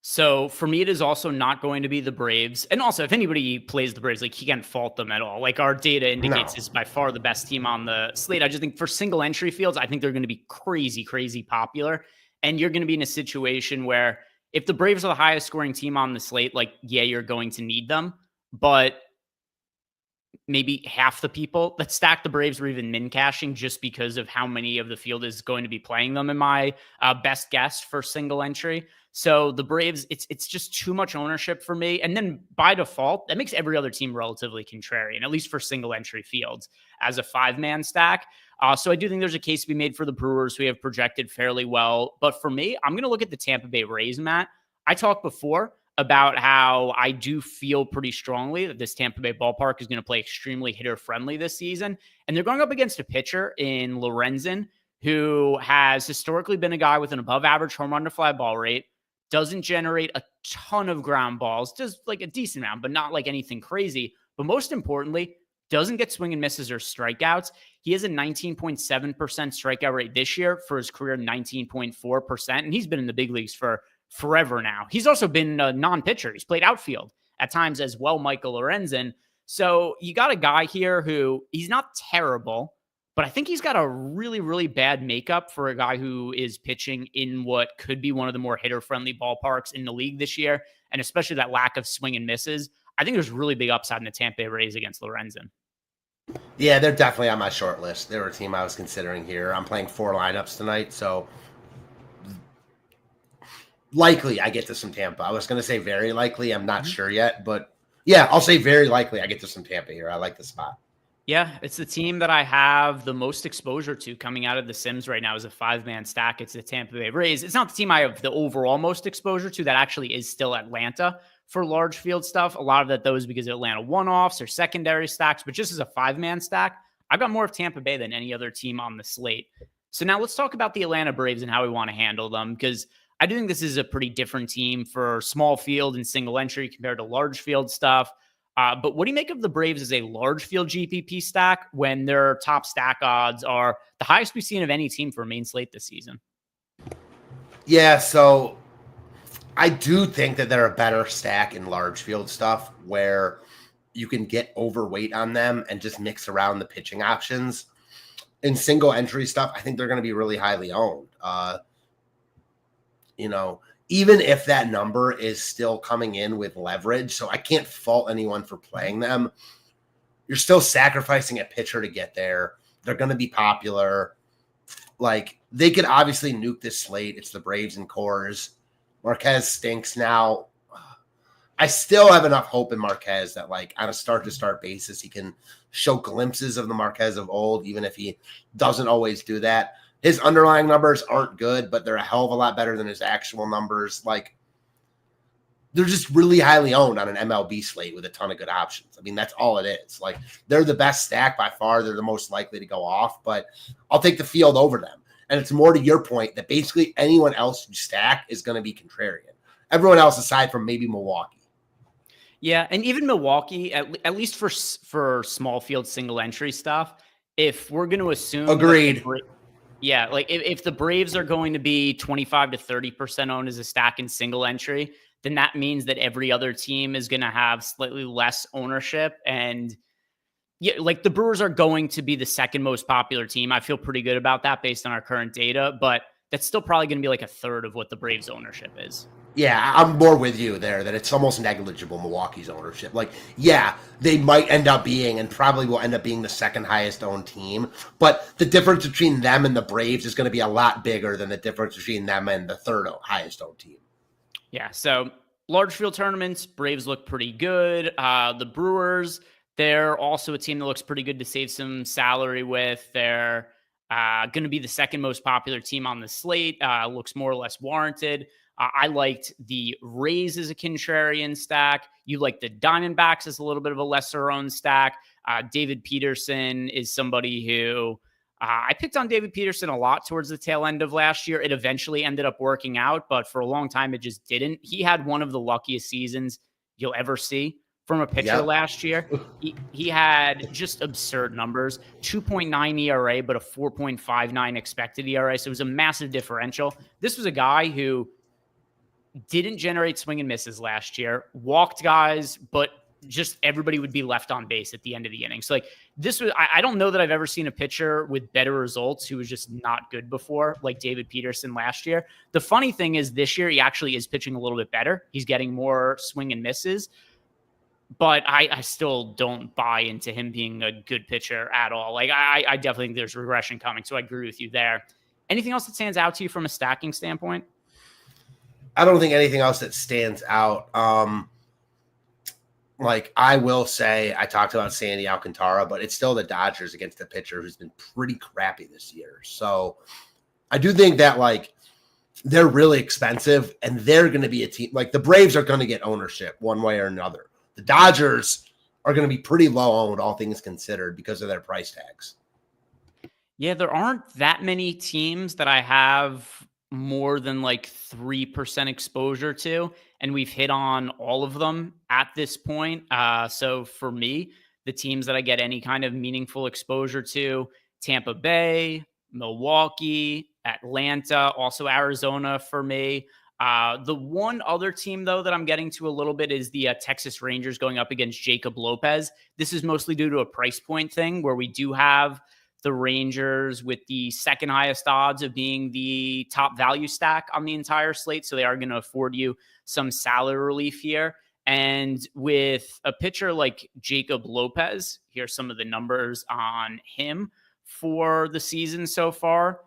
So for me, it is also not going to be the Braves. And also, if anybody plays the Braves, like, he can't fault them at all. Like, our data indicates is by far the best team on the slate. I just think for single entry fields, I think they're going to be crazy, crazy popular. And you're going to be in a situation where if the Braves are the highest scoring team on the slate, like, yeah, you're going to need them. But maybe half the people that stack the Braves were even min cashing just because of how many of the field is going to be playing them in my best guess for single entry. So the Braves, it's just too much ownership for me. And then by default, that makes every other team relatively contrarian, at least for single entry fields as a 5-man stack. So I do think there's a case to be made for the Brewers, who have projected fairly well. But for me, I'm going to look at the Tampa Bay Rays, Matt. I talked before about how I do feel pretty strongly that this Tampa Bay ballpark is going to play extremely hitter-friendly this season. And they're going up against a pitcher in Lorenzen, who has historically been a guy with an above-average home run to fly ball rate, doesn't generate a ton of ground balls, does like a decent amount, but not like anything crazy. But most importantly, doesn't get swing and misses or strikeouts. He has a 19.7% strikeout rate this year, for his career 19.4%. And he's been in the big leagues for forever now. He's also been a non-pitcher. He's played outfield at times as well, Michael Lorenzen. So you got a guy here who, he's not terrible, but I think he's got a really, really bad makeup for a guy who is pitching in what could be one of the more hitter-friendly ballparks in the league this year, and especially that lack of swing and misses. I think there's really big upside in the Tampa Bay Rays against Lorenzen. Yeah, they're definitely on my short list. They're a team I was considering here. I'm playing 4 lineups tonight, so likely I get to some Tampa. I was going to say very likely. I'm not sure yet, but yeah, I'll say very likely I get to some Tampa here. I like the spot. Yeah, it's the team that I have the most exposure to coming out of the Sims right now as a 5-man stack. It's the Tampa Bay Rays. It's not the team I have the overall most exposure to. That actually is still Atlanta for large field stuff. A lot of that, though, is because of Atlanta one-offs or secondary stacks. But just as a 5-man stack, I've got more of Tampa Bay than any other team on the slate. So now let's talk about the Atlanta Braves and how we want to handle them, because I do think this is a pretty different team for small field and single entry compared to large field stuff. But what do you make of the Braves as a large field GPP stack when their top stack odds are the highest we've seen of any team for main slate this season? Yeah, so I do think that they're a better stack in large field stuff where you can get overweight on them and just mix around the pitching options. In single entry stuff, I think they're going to be really highly owned. Even if that number is still coming in with leverage, so I can't fault anyone for playing them. You're still sacrificing a pitcher to get there. They're going to be popular. Like, they could obviously nuke this slate. It's the Braves and Coors. Marquez stinks now. I still have enough hope in Marquez that, like, on a start-to-start basis, he can show glimpses of the Marquez of old, even if he doesn't always do that. His underlying numbers aren't good, but they're a hell of a lot better than his actual numbers. Like, they're just really highly owned on an MLB slate with a ton of good options. I mean, that's all it is. Like, they're the best stack by far. They're the most likely to go off, but I'll take the field over them. And it's more to your point that basically anyone else you stack is going to be contrarian. Everyone else aside from maybe Milwaukee. Yeah, and even Milwaukee, at least for small field single entry stuff, if we're going to assume Agreed. Yeah, like if the Braves are going to be 25 to 30% owned as a stack in single entry, then that means that every other team is going to have slightly less ownership. And yeah, like the Brewers are going to be the second most popular team. I feel pretty good about that based on our current data, but that's still probably going to be like a third of what the Braves ownership is. Yeah, I'm more with you there that it's almost negligible, Milwaukee's ownership. Like, yeah, they might end up being and probably will end up being the second highest owned team, but the difference between them and the Braves is going to be a lot bigger than the difference between them and the third highest owned team. Yeah, so large field tournaments, Braves look pretty good. The Brewers, they're also a team that looks pretty good to save some salary with. They're going to be the second most popular team on the slate. Looks more or less warranted. I liked the Rays as a contrarian stack. You like the Diamondbacks as a little bit of a lesser owned stack. David Peterson is somebody who I picked on David Peterson a lot towards the tail end of last year. It eventually ended up working out, but for a long time, it just didn't. He had one of the luckiest seasons you'll ever see from a pitcher last year. He had just absurd numbers, 2.9 ERA, but a 4.59 expected ERA. So it was a massive differential. This was a guy who didn't generate swing and misses last year, walked guys, but just everybody would be left on base at the end of the inning. So like this was, I don't know that I've ever seen a pitcher with better results who was just not good before, like David Peterson last year. The funny thing is this year, he actually is pitching a little bit better. He's getting more swing and misses, but I still don't buy into him being a good pitcher at all. Like I definitely think there's regression coming. So I agree with you there. Anything else that stands out to you from a stacking standpoint? I don't think anything else that stands out. Like, I will say, I talked about Sandy Alcantara, but it's still the Dodgers against the pitcher who's been pretty crappy this year. So I do think that, like, they're really expensive, and they're going to be a team. Like, the Braves are going to get ownership one way or another. The Dodgers are going to be pretty low owned, all things considered, because of their price tags. Yeah, there aren't that many teams that I have more than like 3% exposure to, and we've hit on all of them at this point. So for me, the teams that I get any kind of meaningful exposure to, Tampa Bay, Milwaukee, Atlanta, also Arizona for me. The one other team, though, that I'm getting to a little bit is the Texas Rangers going up against Jacob Lopez. This is mostly due to a price point thing where we do have the Rangers with the second highest odds of being the top value stack on the entire slate. So they are going to afford you some salary relief here. And with a pitcher like Jacob Lopez, here's some of the numbers on him for the season so far.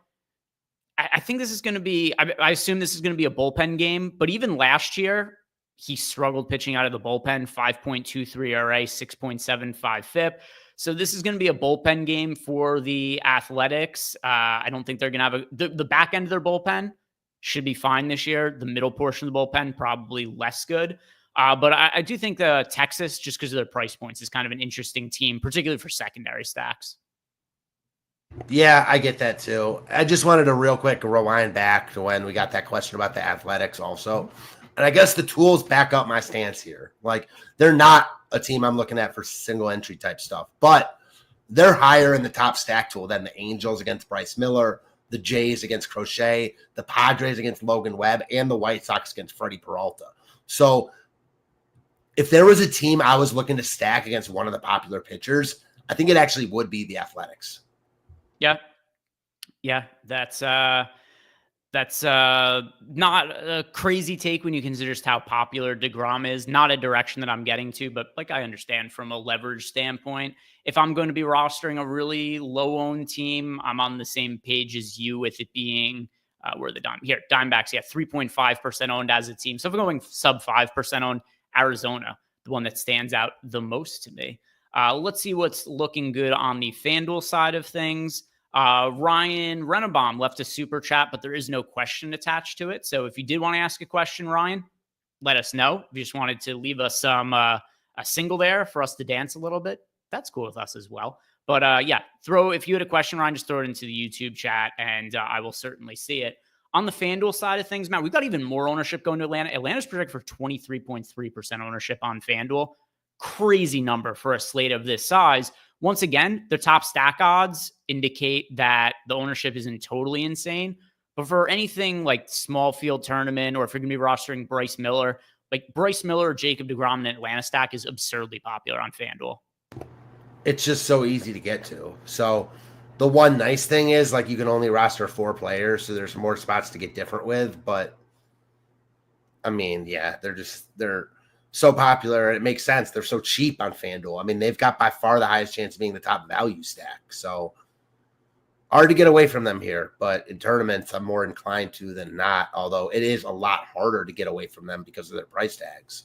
I think this is going to be, I assume this is going to be a bullpen game, but even last year, he struggled pitching out of the bullpen, 5.23 ERA, 6.75 FIP. So this is going to be a bullpen game for the Athletics. I don't think they're going to have the back end of their bullpen should be fine this year. The middle portion of the bullpen, probably less good. But I do think the Texas, just because of their price points, is kind of an interesting team, particularly for secondary stacks. Yeah, I get that too. I just wanted to real quick rewind back to when we got that question about the Athletics also. And I guess the tools back up my stance here. Like, they're not a team I'm looking at for single entry type stuff, but they're higher in the top stack tool than the Angels against Bryce Miller, the Jays against Crochet, the Padres against Logan Webb, and the White Sox against Freddie Peralta. So if there was a team I was looking to stack against one of the popular pitchers, I think it actually would be the Athletics. Yeah, that's not a crazy take when you consider just how popular deGrom is. Not a direction that I'm getting to, but like I understand from a leverage standpoint, if I'm going to be rostering a really low-owned team, I'm on the same page as you with it being where the Diamondbacks, 3.5% owned as a team. So if I'm going sub 5% owned, Arizona, the one that stands out the most to me. Let's see what's looking good on the FanDuel side of things. Ryan Rennebaum left a super chat, but there is no question attached to it. So if you did want to ask a question, Ryan, let us know. If you just wanted to leave us some a single there for us to dance a little bit, that's cool with us as well. But if you had a question, Ryan, just throw it into the YouTube chat, and I will certainly see it. On the FanDuel side of things, Matt, we've got even more ownership going to Atlanta. Atlanta's projected for 23.3% ownership on FanDuel. Crazy number for a slate of this size. Once again, the top stack odds indicate that the ownership isn't totally insane. But for anything like small field tournament, or if you're going to be rostering Bryce Miller, like Bryce Miller or Jacob deGrom in Atlanta stack is absurdly popular on FanDuel. It's just so easy to get to. So the one nice thing is, like, you can only roster 4 players, so there's more spots to get different with. But I mean, yeah, they're so popular. It makes sense. They're so cheap on FanDuel. I mean, they've got by far the highest chance of being the top value stack. So hard to get away from them here. But in tournaments, I'm more inclined to than not, although it is a lot harder to get away from them because of their price tags.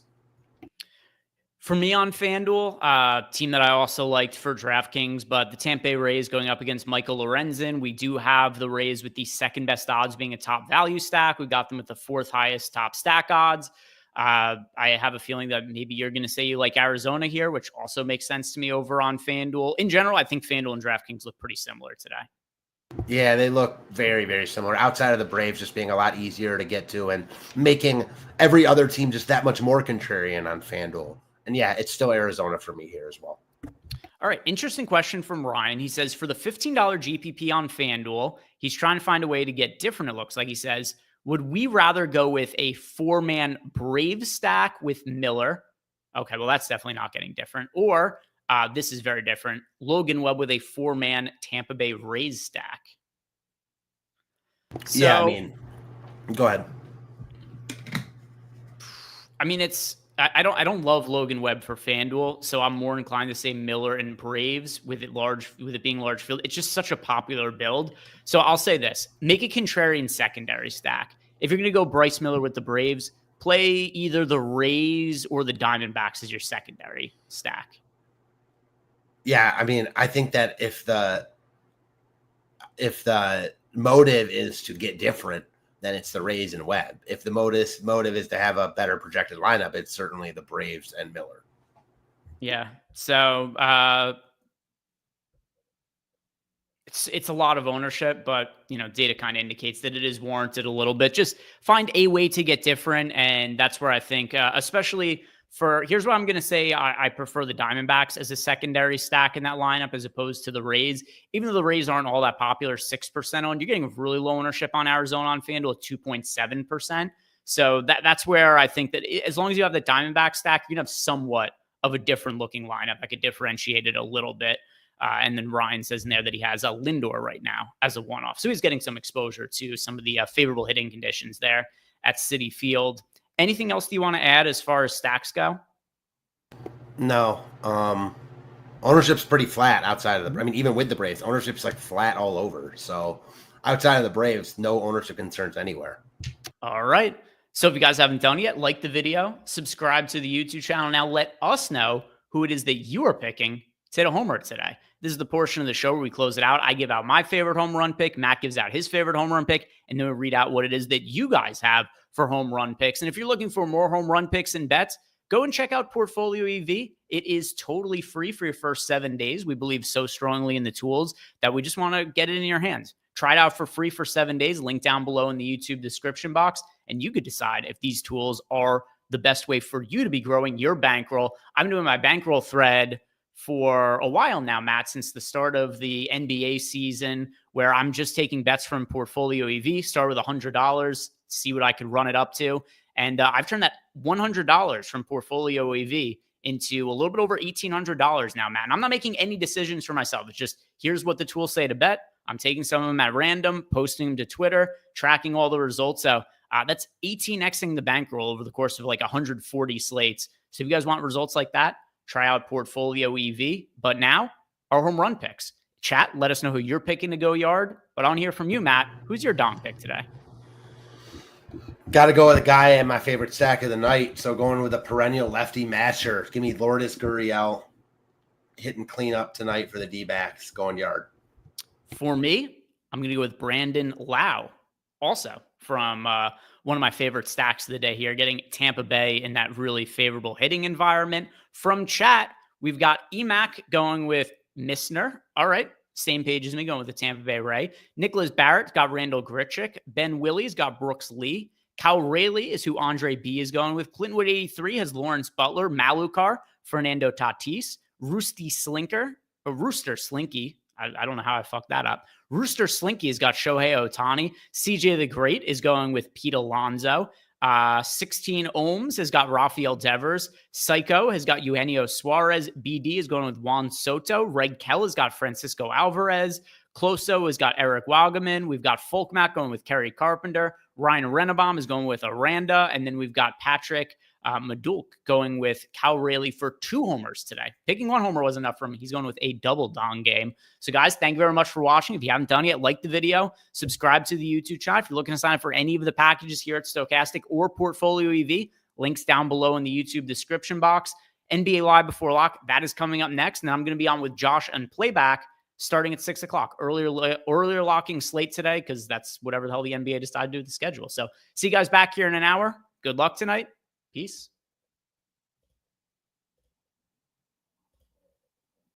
For me on FanDuel, team that I also liked for DraftKings, but the Tampa Bay Rays going up against Michael Lorenzen. We do have the Rays with the second best odds being a top value stack. We've got them with the 4th highest top stack odds. I have a feeling that maybe you're going to say you like Arizona here, which also makes sense to me over on FanDuel. In general, I think FanDuel and DraftKings look pretty similar today. Yeah, they look very, very similar. Outside of the Braves just being a lot easier to get to and making every other team just that much more contrarian on FanDuel. And yeah, it's still Arizona for me here as well. All right. Interesting question from Ryan. He says, for the $15 GPP on FanDuel, he's trying to find a way to get different. It looks like he says, would we rather go with a 4-man Braves stack with Miller? Okay, well, that's definitely not getting different. Or this is very different. Logan Webb with a 4-man Tampa Bay Rays stack. So, yeah, I mean, go ahead. I mean, I don't love Logan Webb for FanDuel, so I'm more inclined to say Miller and Braves with it being large field. It's just such a popular build. So I'll say this: make a contrarian secondary stack. If you're going to go Bryce Miller with the Braves, play either the Rays or the Diamondbacks as your secondary stack. Yeah, I mean, I think that if the motive is to get different, then it's the Rays and Webb. If the motive is to have a better projected lineup, it's certainly the Braves and Miller. Yeah. So it's a lot of ownership, but data kind of indicates that it is warranted a little bit. Just find a way to get different, and that's where I think, especially here's what I'm going to say. I prefer the Diamondbacks as a secondary stack in that lineup as opposed to the Rays. Even though the Rays aren't all that popular, 6% owned, you're getting a really low ownership on Arizona on FanDuel at 2.7%. So that's where I think that as long as you have the Diamondback stack, you can have somewhat of a different looking lineup that could differentiate it a little bit. And then Ryan says in there that he has a Lindor right now as a one-off. So he's getting some exposure to some of the favorable hitting conditions there at Citi Field. Anything else do you want to add as far as stacks go? No. Ownership's pretty flat outside of the. I mean, even with the Braves, ownership's like flat all over. So outside of the Braves, no ownership concerns anywhere. All right. So if you guys haven't done it yet, like the video, subscribe to the YouTube channel. Now let us know who it is that you are picking to hit a homer today. This is the portion of the show where we close it out. I give out my favorite home run pick. Matt gives out his favorite home run pick, and then we read out what it is that you guys have for home run picks. And if you're looking for more home run picks and bets, go and check out Portfolio EV. It is totally free for your first 7 days. We believe so strongly in the tools that we just want to get it in your hands. Try it out for free for 7 days. Link down below in the YouTube description box. And you could decide if these tools are the best way for you to be growing your bankroll. I'm doing my bankroll thread for a while now, Matt, since the start of the NBA season, where I'm just taking bets from Portfolio EV, start with $100, see what I could run it up to. And I've turned that $100 from Portfolio EV into a little bit over $1,800 now, Matt. And I'm not making any decisions for myself. It's just, here's what the tools say to bet. I'm taking some of them at random, posting them to Twitter, tracking all the results. So that's 18xing the bankroll over the course of like 140 slates. So if you guys want results like that, try out Portfolio EV. But now, our home run picks. Chat, let us know who you're picking to go yard. But I want to hear from you, Matt. Who's your donk pick today? Got to go with a guy in my favorite stack of the night. So going with a perennial lefty matcher. Give me Lourdes Gurriel hitting cleanup tonight for the D-backs, going yard. For me, I'm going to go with Brandon Lau, also from one of my favorite stacks of the day here, getting Tampa Bay in that really favorable hitting environment. From chat, we've got Emac going with Missner. All right, same page as me, going with the Tampa Bay Ray. Nicholas Barrett got Randall Grichuk. Ben Willie's got Brooks Lee. Cal Rayleigh is who Andre B is going with. Clintonwood 83 has Lawrence Butler. Malukar, Fernando Tatis. Rooster Slinky. I don't know how I fucked that up. Rooster Slinky has got Shohei Ohtani. CJ the Great is going with Pete Alonso. 16 Ohms has got Rafael Devers. Psycho has got Eugenio Suarez. BD is going with Juan Soto. Reg Kell has got Francisco Alvarez. Closo has got Eric Wagaman. We've got Folkmack going with Kerry Carpenter. Ryan Rennebaum is going with Aranda. And then we've got Patrick Madulk going with Cal Rayleigh for 2 homers today. Picking 1 homer wasn't enough for him. He's going with a double dong game. So guys, thank you very much for watching. If you haven't done it yet, like the video, subscribe to the YouTube channel. If you're looking to sign up for any of the packages here at Stokastic or Portfolio EV, links down below in the YouTube description box. NBA Live Before Lock, that is coming up next. And I'm going to be on with Josh and Playback starting at 6 o'clock. Earlier locking slate today, because that's whatever the hell the NBA decided to do with the schedule. So see you guys back here in an hour. Good luck tonight. Peace.